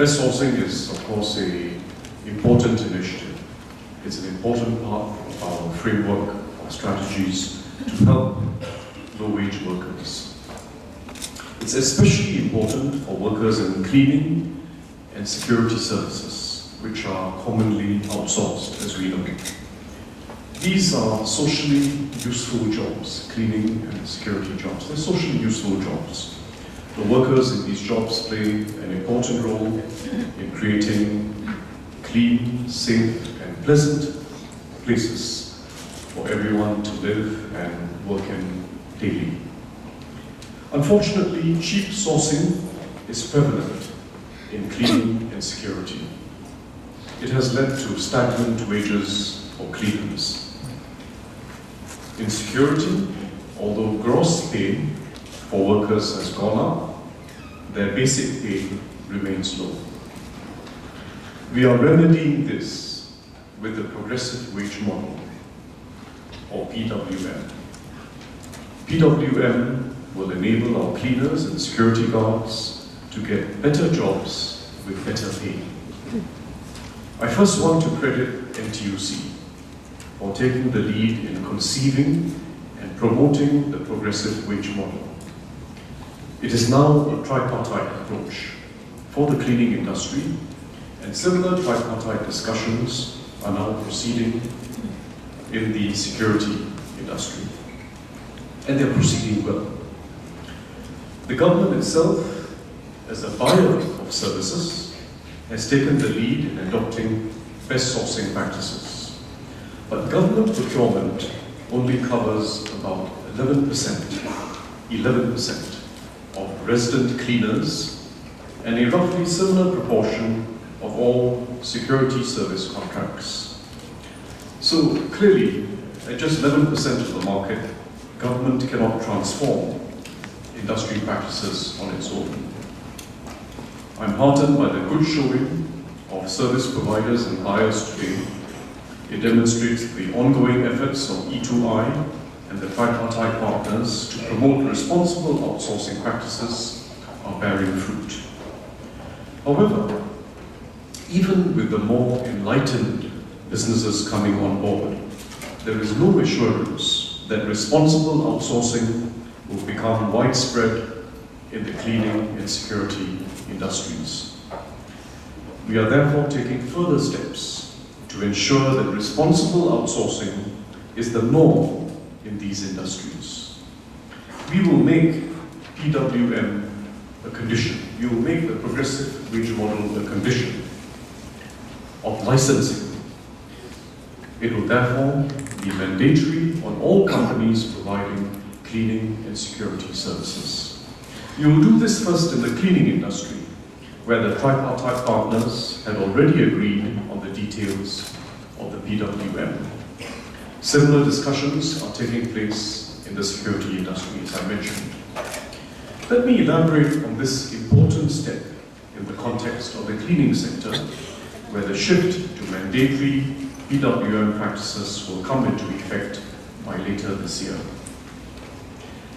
Best sourcing is, of course, an important initiative. It's an important part of our framework of strategies to help low-wage workers. It's especially important for workers in cleaning and security services, which are commonly outsourced, as we know. These are socially useful jobs, cleaning and security jobs. They're socially useful jobs. The workers in these jobs play an important role in creating clean, safe, and pleasant places for everyone to live and work in daily. Unfortunately, cheap sourcing is prevalent in cleaning and security. It has led to stagnant wages for cleaners. In security, although gross pay for workers has gone up, their basic pay remains low. We are remedying this with the progressive wage model, or PWM. PWM will enable our cleaners and security guards to get better jobs with better pay. I first want to credit NTUC for taking the lead in conceiving and promoting the progressive wage model. It is now a tripartite approach for the cleaning industry, and similar tripartite discussions are now proceeding in the security industry. And they're proceeding well. The government itself, as a buyer of services, has taken the lead in adopting best sourcing practices. But government procurement only covers about 11% of resident cleaners and a roughly similar proportion of all security service contracts. So clearly, at just 11% of the market, government cannot transform industry practices on its own. I'm heartened by the good showing of service providers and buyers today. It demonstrates the ongoing efforts of E2I and the tripartite partners to promote responsible outsourcing practices are bearing fruit. However, even with the more enlightened businesses coming on board, there is no assurance that responsible outsourcing will become widespread in the cleaning and security industries. We are therefore taking further steps to ensure that responsible outsourcing is the norm in these industries. We will make PWM a condition. We will make the progressive wage model a condition of licensing. It will therefore be mandatory on all companies providing cleaning and security services. We will do this first in the cleaning industry, where the tripartite partners had already agreed on the details of the PWM. Similar discussions are taking place in the security industry, as I mentioned. Let me elaborate on this important step in the context of the cleaning sector, where the shift to mandatory PWM practices will come into effect by later this year.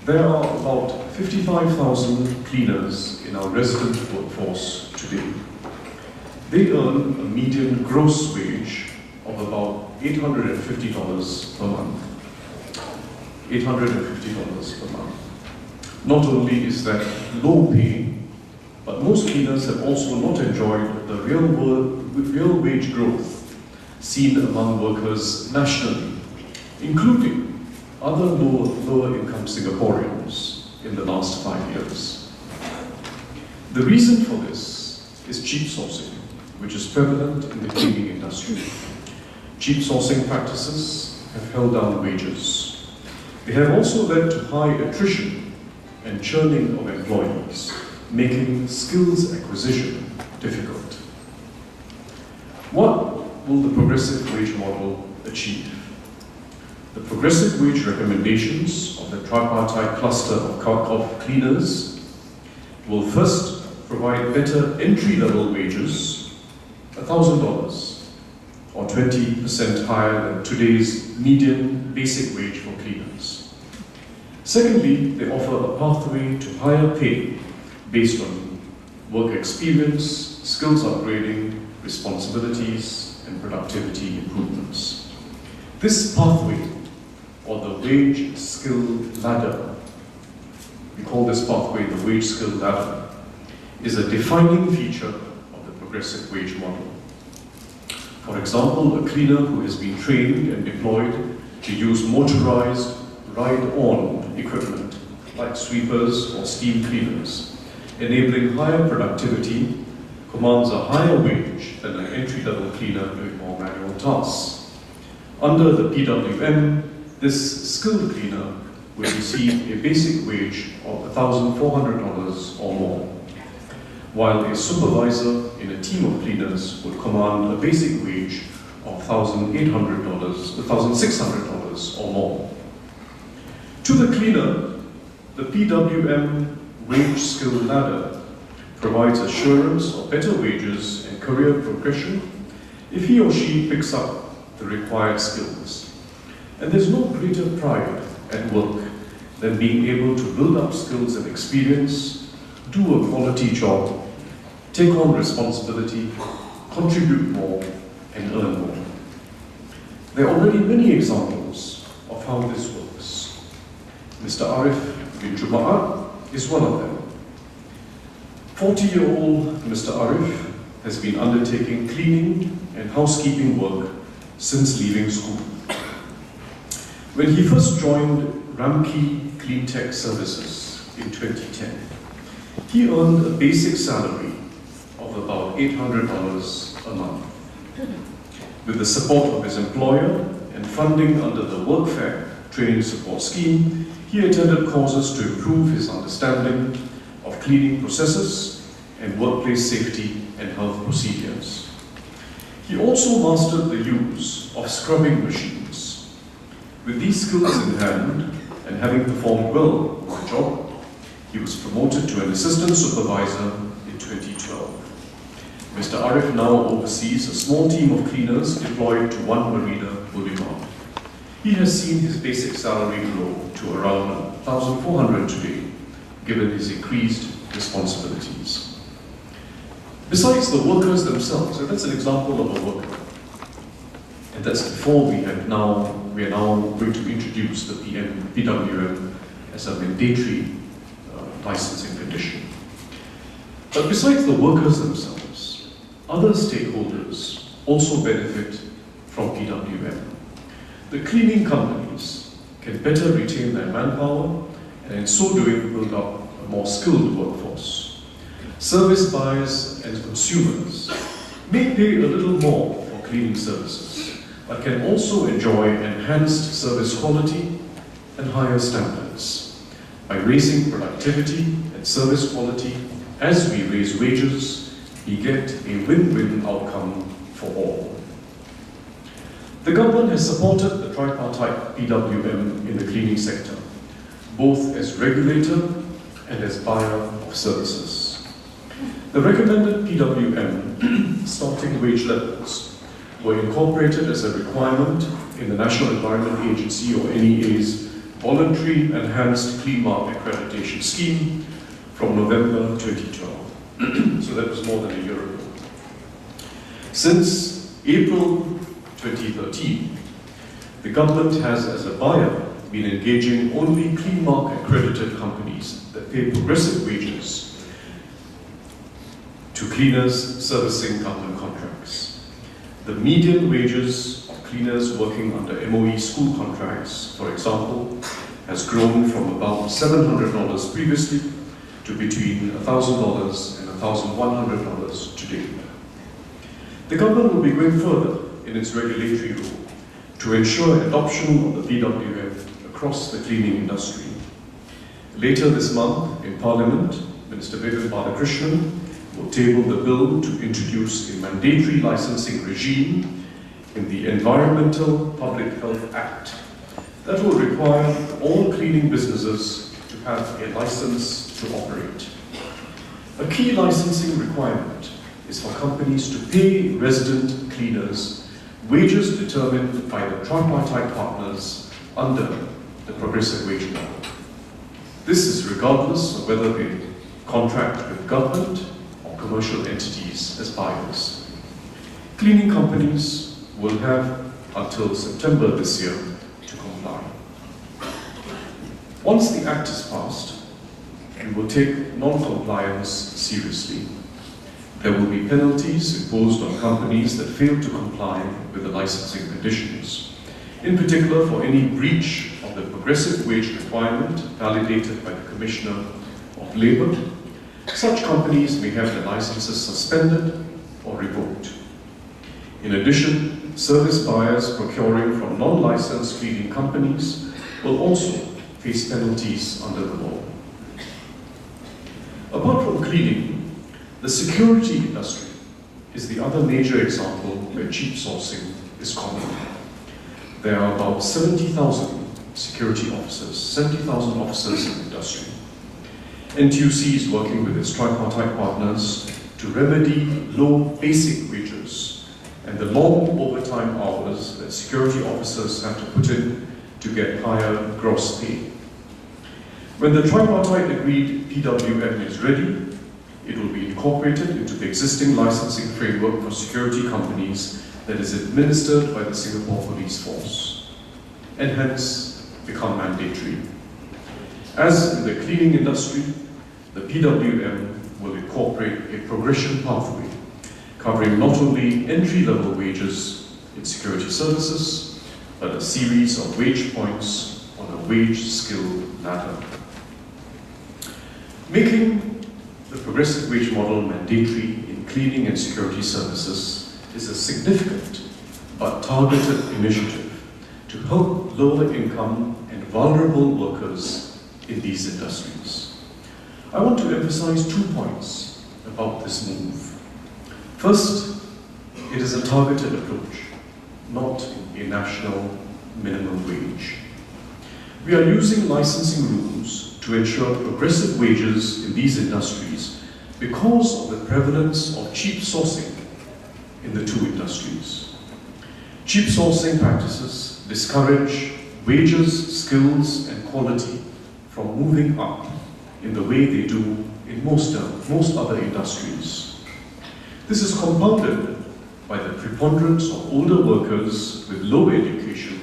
There are about 55,000 cleaners in our resident workforce today. They earn a median gross wage of about $850 per month. $850 per month. Not only is that low pay, but most cleaners have also not enjoyed the real wage growth seen among workers nationally, including other lower income Singaporeans in the last 5 years. The reason for this is cheap sourcing, which is prevalent in the cleaning industry. Cheap sourcing practices have held down wages. They have also led to high attrition and churning of employees, making skills acquisition difficult. What will the progressive wage model achieve? The progressive wage recommendations of the tripartite cluster of cleaners will first provide better entry-level wages, $1,000, or 20% higher than today's median basic wage for cleaners. Secondly, they offer a pathway to higher pay based on work experience, skills upgrading, responsibilities, and productivity improvements. This pathway, or the wage skill ladder, we call this pathway the wage skill ladder, is a defining feature of the progressive wage model. For example, a cleaner who has been trained and deployed to use motorized ride-on equipment like sweepers or steam cleaners, enabling higher productivity, commands a higher wage than an entry-level cleaner doing more manual tasks. Under the PWM, this skilled cleaner will receive a basic wage of $1,400 or more, while a supervisor in a team of cleaners would command a basic wage of $1,600 or more. To the cleaner, the PWM wage skill ladder provides assurance of better wages and career progression if he or she picks up the required skills. And there's no greater pride at work than being able to build up skills and experience, do a quality job, take on responsibility, contribute more, and earn more. There are already many examples of how this works. Mr. Arif bin Juma'at is one of them. 40-year-old Mr. Arif has been undertaking cleaning and housekeeping work since leaving school. When he first joined Ramki Cleantech Services in 2010, he earned a basic salary of about $800 a month. With the support of his employer and funding under the Workfare Training Support Scheme, he attended courses to improve his understanding of cleaning processes and workplace safety and health procedures. He also mastered the use of scrubbing machines. With these skills in hand and having performed well on the job, he was promoted to an assistant supervisor in 2012. Mr. Arif now oversees a small team of cleaners deployed to One Marina Boulevard. He has seen his basic salary grow to around $1,400 today, given his increased responsibilities. Besides the workers themselves, and that's an example of a worker, and that's before we are now going to introduce the PWM as a mandatory licensing condition. But besides the workers themselves, other stakeholders also benefit from PWM. The cleaning companies can better retain their manpower and in so doing build up a more skilled workforce. Service buyers and consumers may pay a little more for cleaning services, but can also enjoy enhanced service quality and higher standards. By raising productivity and service quality as we raise wages, we get a win-win outcome for all. The government has supported the tripartite PWM in the cleaning sector, both as regulator and as buyer of services. The recommended PWM starting wage levels were incorporated as a requirement in the National Environment Agency, or NEA's, Voluntary Enhanced Clean Mark Accreditation Scheme from November 2012. So that was more than a year ago. Since April 2013, the government has, as a buyer, been engaging only Clean Mark accredited companies that pay progressive wages to cleaners servicing government contracts. The median wages of cleaners working under MOE school contracts, for example, has grown from about $700 previously to between $1,000 and $1,100 today. The government will be going further in its regulatory role to ensure adoption of the PWM across the cleaning industry. Later this month in Parliament, Minister Vivian Balakrishnan will table the bill to introduce a mandatory licensing regime in the Environmental Public Health Act that will require all cleaning businesses to have a license to operate. A key licensing requirement is for companies to pay resident cleaners wages determined by the tripartite partners under the progressive wage model. This is regardless of whether they contract with government or commercial entities as buyers. Cleaning companies will have until September this year to comply. Once the Act is passed, we will take non-compliance seriously. There will be penalties imposed on companies that fail to comply with the licensing conditions. In particular, for any breach of the progressive wage requirement validated by the Commissioner of Labour, such companies may have their licenses suspended or revoked. In addition, service buyers procuring from non-licensed cleaning companies will also face penalties under the law. Apart from cleaning, the security industry is the other major example where cheap sourcing is common. There are about 70,000 security officers, 70,000 officers in the industry. NTUC is working with its tripartite partners to remedy low basic wages and the long overtime hours that security officers have to put in to get higher gross pay. When the tripartite agreed PWM is ready, it will be incorporated into the existing licensing framework for security companies that is administered by the Singapore Police Force, and hence become mandatory. As in the cleaning industry, the PWM will incorporate a progression pathway covering not only entry-level wages in security services, but a series of wage points on a wage skill ladder. Making the progressive wage model mandatory in cleaning and security services is a significant but targeted initiative to help lower income and vulnerable workers in these industries. I want to emphasize 2 points about this move. First, it is a targeted approach, not a national minimum wage. We are using licensing rules to ensure progressive wages in these industries because of the prevalence of cheap sourcing in the two industries. Cheap sourcing practices discourage wages, skills, and quality from moving up in the way they do in most other industries. This is compounded by the preponderance of older workers with low education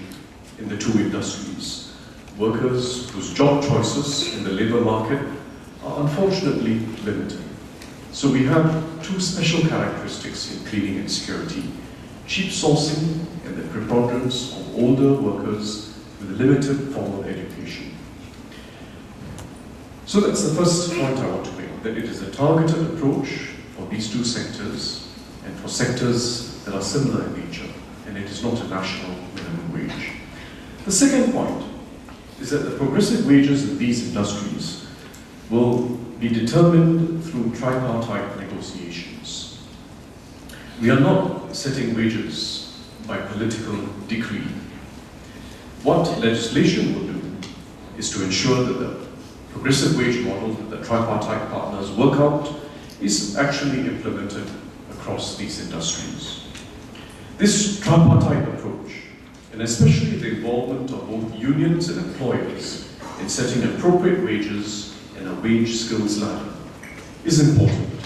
in the two industries, workers whose job choices in the labour market are unfortunately limited. So we have two special characteristics in cleaning and security: cheap sourcing and the preponderance of older workers with limited formal education. So that's the first point I want to make, that it is a targeted approach for these two sectors and for sectors that are similar in nature, and it is not a national minimum wage. The second point is that the progressive wages in these industries will be determined through tripartite negotiations. We are not setting wages by political decree. What legislation will do is to ensure that the progressive wage model that the tripartite partners work out is actually implemented across these industries. This tripartite approach, and especially the involvement of both unions and employers in setting appropriate wages and a wage skills ladder, is important.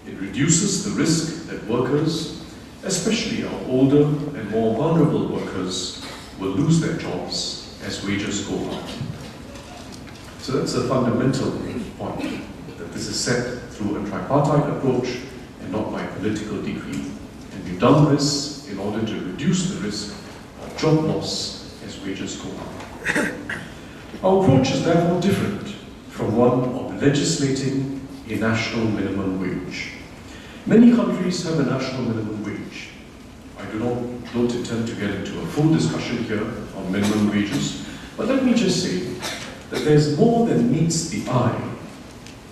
It reduces the risk that workers, especially our older and more vulnerable workers, will lose their jobs as wages go up. So that's a fundamental point, that this is set through a tripartite approach and not by political decree. And we've done this in order to reduce the risk of job loss as wages go up. Our approach is therefore different from one of legislating a national minimum wage. Many countries have a national minimum wage. I don't intend to get into a full discussion here on minimum wages, but let me just say that there's more than meets the eye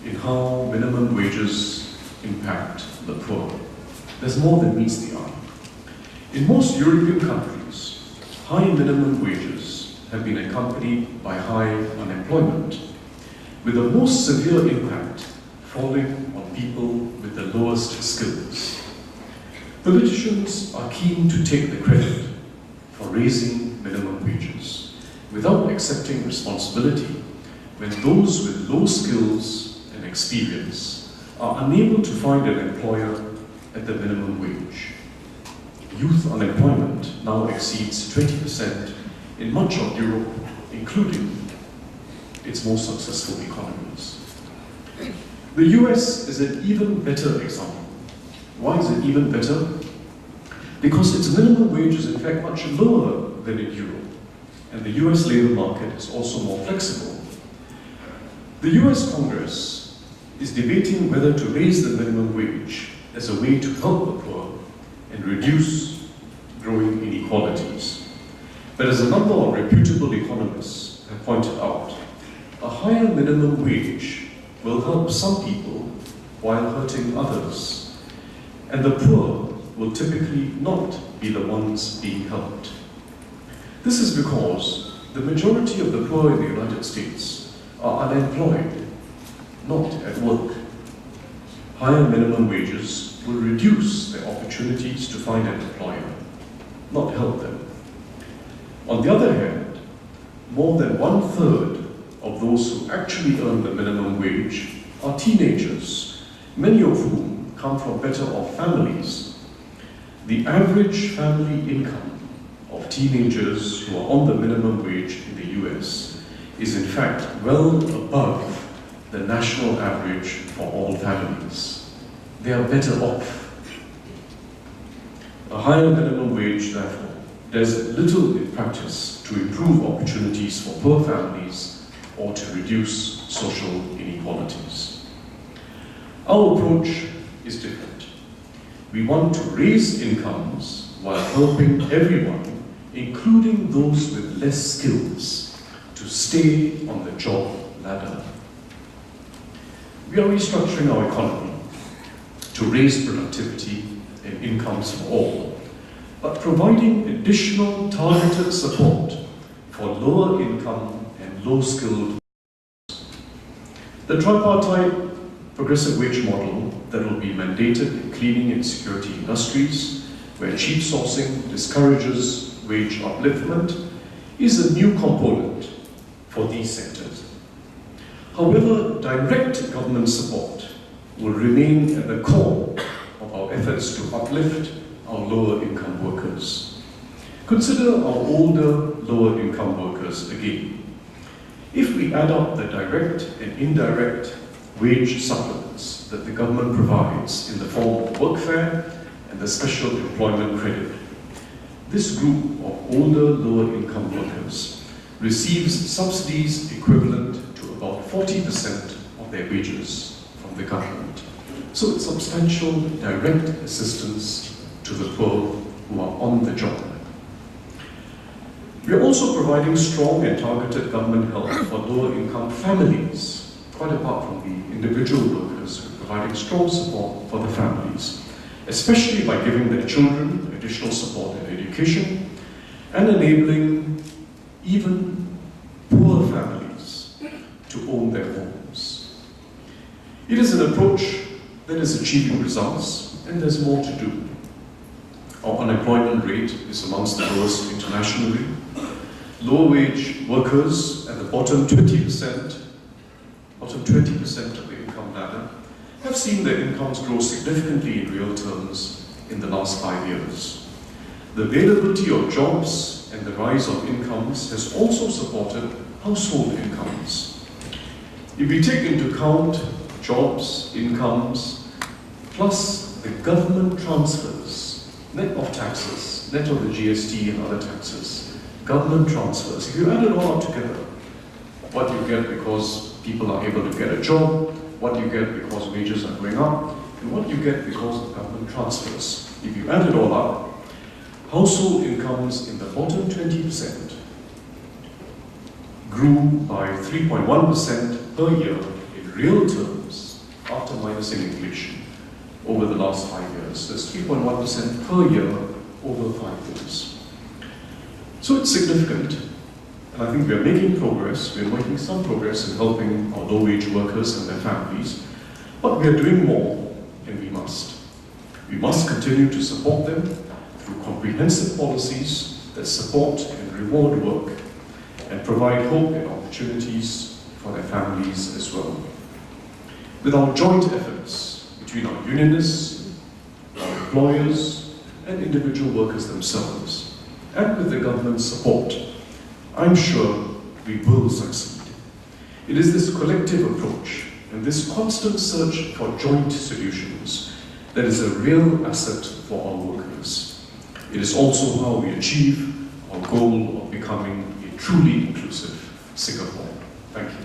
in how minimum wages impact the poor. There's more than meets the eye. In most European countries, high minimum wages have been accompanied by high unemployment, with the most severe impact falling on people with the lowest skills. Politicians are keen to take the credit for raising minimum wages, without accepting responsibility when those with low skills and experience are unable to find an employer at the minimum wage. Youth unemployment now exceeds 20% in much of Europe, including its most successful economies. The US is an even better example. Why is it even better? Because its minimum wage is in fact much lower than in Europe, and the US labor market is also more flexible. The US Congress is debating whether to raise the minimum wage as a way to help the poor and reduce growing inequalities. But as a number of reputable economists have pointed out, a higher minimum wage will help some people while hurting others, and the poor will typically not be the ones being helped. This is because the majority of the poor in the United States are unemployed, not at work. Higher minimum wages will reduce their opportunities to find an employer, not help them. On the other hand, more than 1/3 of those who actually earn the minimum wage are teenagers, many of whom come from better off families. The average family income of teenagers who are on the minimum wage in the US is in fact well above the national average for all families. They are better off. A higher minimum wage, therefore, does little in practice to improve opportunities for poor families or to reduce social inequalities. Our approach is different. We want to raise incomes while helping everyone, including those with less skills, to stay on the job ladder. We are restructuring our economy to raise productivity and incomes for all, but providing additional targeted support for lower income and low-skilled. The tripartite progressive wage model that will be mandated in cleaning and security industries, where cheap sourcing discourages wage upliftment, is a new component for these sectors. However, direct government support will remain at the core of our efforts to uplift our lower income workers. Consider our older, lower income workers again. If we add up the direct and indirect wage supplements that the government provides in the form of workfare and the special employment credit, this group of older, lower income workers receives subsidies equivalent to about 40% of their wages from the government. So it's substantial direct assistance to the poor who are on the job. We are also providing strong and targeted government help for lower income families, quite apart from the individual workers. We're providing strong support for the families, especially by giving their children additional support in education and enabling even poor families to own their homes. It is an approach that is achieving results, and there's more to do. Our unemployment rate is amongst the lowest internationally. Lower wage workers at the bottom 20% of the income ladder have seen their incomes grow significantly in real terms in the last 5 years. The availability of jobs and the rise of incomes has also supported household incomes. If we take into account jobs, incomes, plus the government transfers, net of taxes, net of the GST and other taxes, government transfers, if you add it all up together, what you get because people are able to get a job, what you get because wages are going up, and what you get because of government transfers. If you add it all up, household incomes in the bottom 20% grew by 3.1% per year in real terms after minusing inflation over the last 5 years. That's 3.1% per year over 5 years. So it's significant, and I think we are making progress. We are making some progress in helping our low-wage workers and their families, but we are doing more, and we must. We must continue to support them through comprehensive policies that support and reward work and provide hope and opportunities for their families as well. With our joint efforts, between our unionists, our employers, and individual workers themselves, and with the government's support, I'm sure we will succeed. It is this collective approach and this constant search for joint solutions that is a real asset for our workers. It is also how we achieve our goal of becoming a truly inclusive Singapore. Thank you.